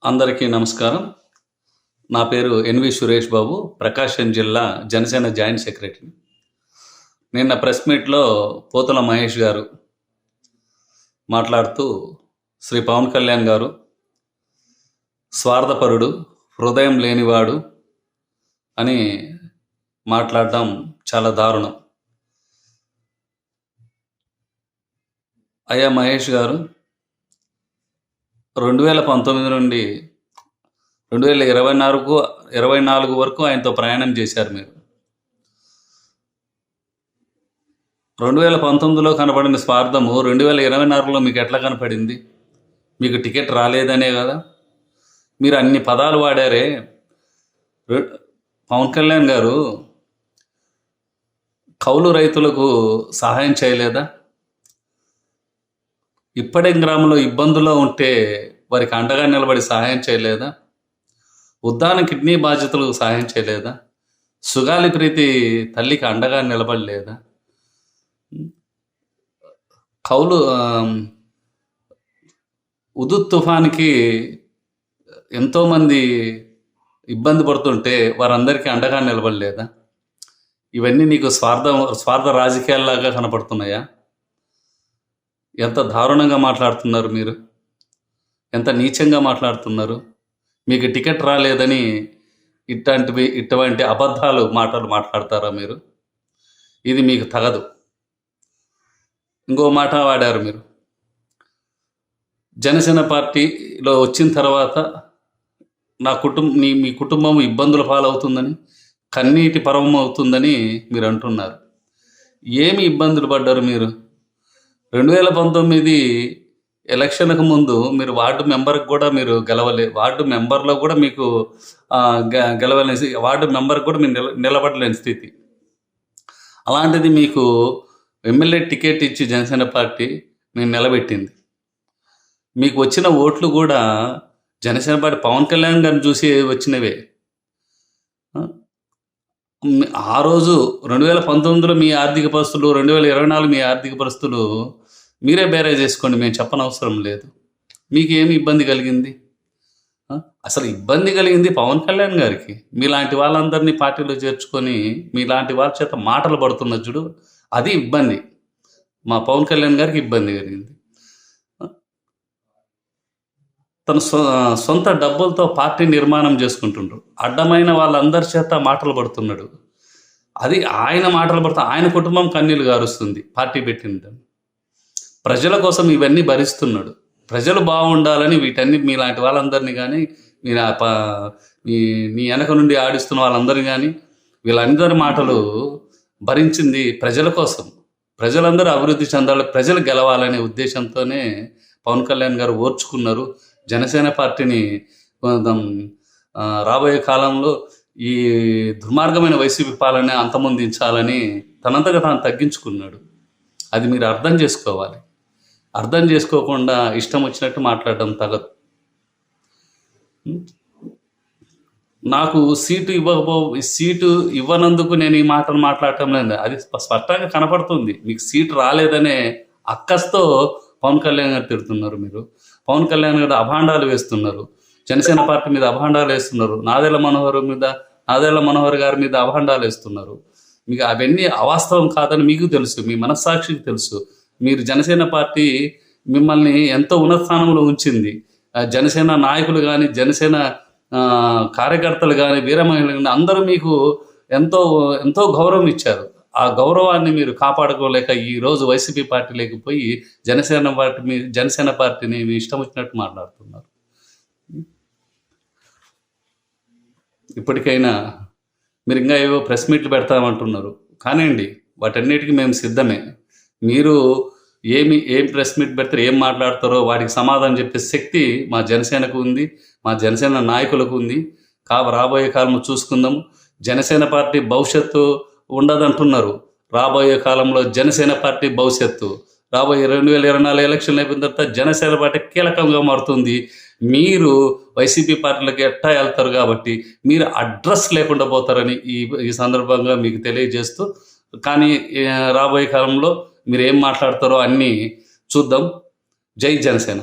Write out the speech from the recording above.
అందరికీ నమస్కారం. నా పేరు ఎన్వి సురేష్ బాబు, ప్రకాశం జిల్లా జనసేన జాయింట్ సెక్రటరీ. నిన్న ప్రెస్ మీట్లో పోతుల మహేష్ గారు మాట్లాడుతూ శ్రీ పవన్ కళ్యాణ్ గారు స్వార్థపరుడు, హృదయం లేనివాడు అని మాట్లాడడం చాలా దారుణం. అయ్యా మహేష్ గారు, 2019 నుండి 2024 వరకు ఆయనతో ప్రయాణం చేశారు మీరు. 2019లో కనపడిన స్వార్థము 2024లో మీకు ఎట్లా కనపడింది? మీకు టికెట్ రాలేదనే కదా. మీరు అన్ని పదాలు వాడారే. పవన్ కళ్యాణ్ గారు కౌలు రైతులకు సహాయం చేయలేదా? ఇప్పటిం గ్రామంలో ఇబ్బందుల్లో ఉంటే వారికి అండగా నిలబడి సహాయం చేయలేదా? ఉద్దాన కిడ్నీ బాధితులకు సహాయం చేయలేదా? సుగాలి ప్రీతి తల్లికి అండగా నిలబడలేదా? కౌలు ఉదుత్ తుఫాన్కి ఎంతోమంది ఇబ్బంది పడుతుంటే వారందరికీ అండగా నిలబడలేదా? ఇవన్నీ నీకు స్వార్థ రాజకీయాల్లాగా కనపడుతున్నాయా? ఎంత దారుణంగా మాట్లాడుతున్నారు మీరు, ఎంత నీచంగా మాట్లాడుతున్నారు. మీకు టికెట్ రాలేదని ఇటువంటి మాటలు మాట్లాడతారా మీరు? ఇది మీకు తగదు. ఇంకో మాట వాడారు మీరు. జనసేన పార్టీలో వచ్చిన తర్వాత మీ కుటుంబం ఇబ్బందుల పాలవుతుందని, కన్నీటి పర్వం అవుతుందని మీరు అంటున్నారు. ఏమి ఇబ్బందులు పడ్డారు మీరు? 2019 ఎలక్షన్కు ముందు మీరు వార్డు మెంబర్కి కూడా మీరు వార్డు మెంబర్లో కూడా మీకు గెలవలేని, వార్డు మెంబర్కి కూడా మీరు నిలబడలేని స్థితి. అలాంటిది మీకు ఎమ్మెల్యే టికెట్ ఇచ్చి జనసేన పార్టీ నేను నిలబెట్టింది. మీకు వచ్చిన ఓట్లు కూడా జనసేన పార్టీ పవన్ కళ్యాణ్ గారిని చూసి వచ్చినవే. ఆ రోజు 2019లో మీ ఆర్థిక పరిస్థితులు, 2024 మీ ఆర్థిక పరిస్థితులు మీరే బేరే చేసుకోండి, మేము చెప్పనవసరం లేదు. మీకు ఏమి ఇబ్బంది కలిగింది? అసలు ఇబ్బంది కలిగింది పవన్ కళ్యాణ్ గారికి. మీలాంటి వాళ్ళందరినీ పార్టీలో చేర్చుకొని మీలాంటి వాళ్ళ చేత మాటలు పడుతున్న చూడు, అది ఇబ్బంది. మా పవన్ కళ్యాణ్ గారికి ఇబ్బంది కలిగింది. తన సొంత డబ్బులతో పార్టీ నిర్మాణం చేసుకుంటుండ్రు. అడ్డమైన వాళ్ళందరి చేత మాటలు పడుతున్నాడు. అది ఆయన మాటలు పడుతూ ఆయన కుటుంబం కన్నీళ్ళు గారుస్తుంది. పార్టీ పెట్టింది ప్రజల కోసం ఇవన్నీ భరిస్తున్నాడు. ప్రజలు బాగుండాలని వీటన్ని మీలాంటి వాళ్ళందరినీ కానీ, మీరు మీ వెనక నుండి ఆడిస్తున్న వాళ్ళందరినీ కానీ, వీళ్ళందరి మాటలు భరించింది ప్రజల కోసం. ప్రజలందరూ అభివృద్ధి చెందాలి, ప్రజలు గెలవాలనే ఉద్దేశంతోనే పవన్ కళ్యాణ్ గారు ఓర్చుకున్నారు. జనసేన పార్టీని రాబోయే కాలంలో ఈ దుర్మార్గమైన వైసీపీ పాలన అంతమొందించాలని తనంతగా తాను తగ్గించుకున్నాడు. అది మీరు అర్థం చేసుకోవాలి. అర్థం చేసుకోకుండా ఇష్టం వచ్చినట్టు మాట్లాడడం తగదు. నాకు సీటు ఇవ్వనందుకు నేను ఈ మాటలు మాట్లాడటం లేదు. అది స్పష్టంగా కనపడుతుంది. మీకు సీటు రాలేదనే అక్కస్తో పవన్ కళ్యాణ్ గారు తిడుతున్నారు. మీరు పవన్ కళ్యాణ్ గారు అభాండాలు వేస్తున్నారు. జనసేన పార్టీ మీద అభాండాలు వేస్తున్నారు. నాదెళ్ల మనోహర్ గారి మీద అభాండాలు వేస్తున్నారు. మీకు అవన్నీ అవాస్తవం కాదని మీకు తెలుసు, మీ మనస్సాక్షికి తెలుసు. మీరు జనసేన పార్టీ మిమ్మల్ని ఎంతో ఉన్నత స్థానంలో ఉంచింది. జనసేన నాయకులు కానీ, జనసేన కార్యకర్తలు కానీ, వీర మహిళలు కానీ అందరూ మీకు ఎంతో ఎంతో గౌరవం ఇచ్చారు. ఆ గౌరవాన్ని మీరు కాపాడుకోలేక ఈరోజు వైసీపీ పార్టీలోకి పోయి జనసేన పార్టీని మీ ఇష్టం వచ్చినట్టు మాట్లాడుతున్నారు. ఇప్పటికైనా మీరు ఇంకా ఏవో ప్రెస్ మీట్లు పెడతామంటున్నారు. కానివ్వండి, వాటన్నిటికీ మేము సిద్ధమే. మీరు ఏం ప్రెస్ మీట్ పెడతారో, ఏం మాట్లాడతారో వాటికి సమాధానం చెప్పే శక్తి మా జనసేనకు ఉంది, మా జనసేన నాయకులకు ఉంది. రాబోయే కాలంలో చూసుకుందాము. జనసేన పార్టీ భవిష్యత్తు ఉండదంటున్నారు. రాబోయే కాలంలో జనసేన పార్టీ భవిష్యత్తు, రాబోయే 2024 ఎలక్షన్లు అయిపోయిన తర్వాత జనసేన పార్టీ కీలకంగా మారుతుంది. మీరు వైసీపీ పార్టీలకు ఎట్టా వెళ్తారు కాబట్టి మీరు అడ్రస్ లేకుండా పోతారని ఈ సందర్భంగా మీకు తెలియజేస్తూ, కానీ రాబోయే కాలంలో మీరు ఏం మాట్లాడతారో అన్నీ చూద్దాం. జై జనసేన.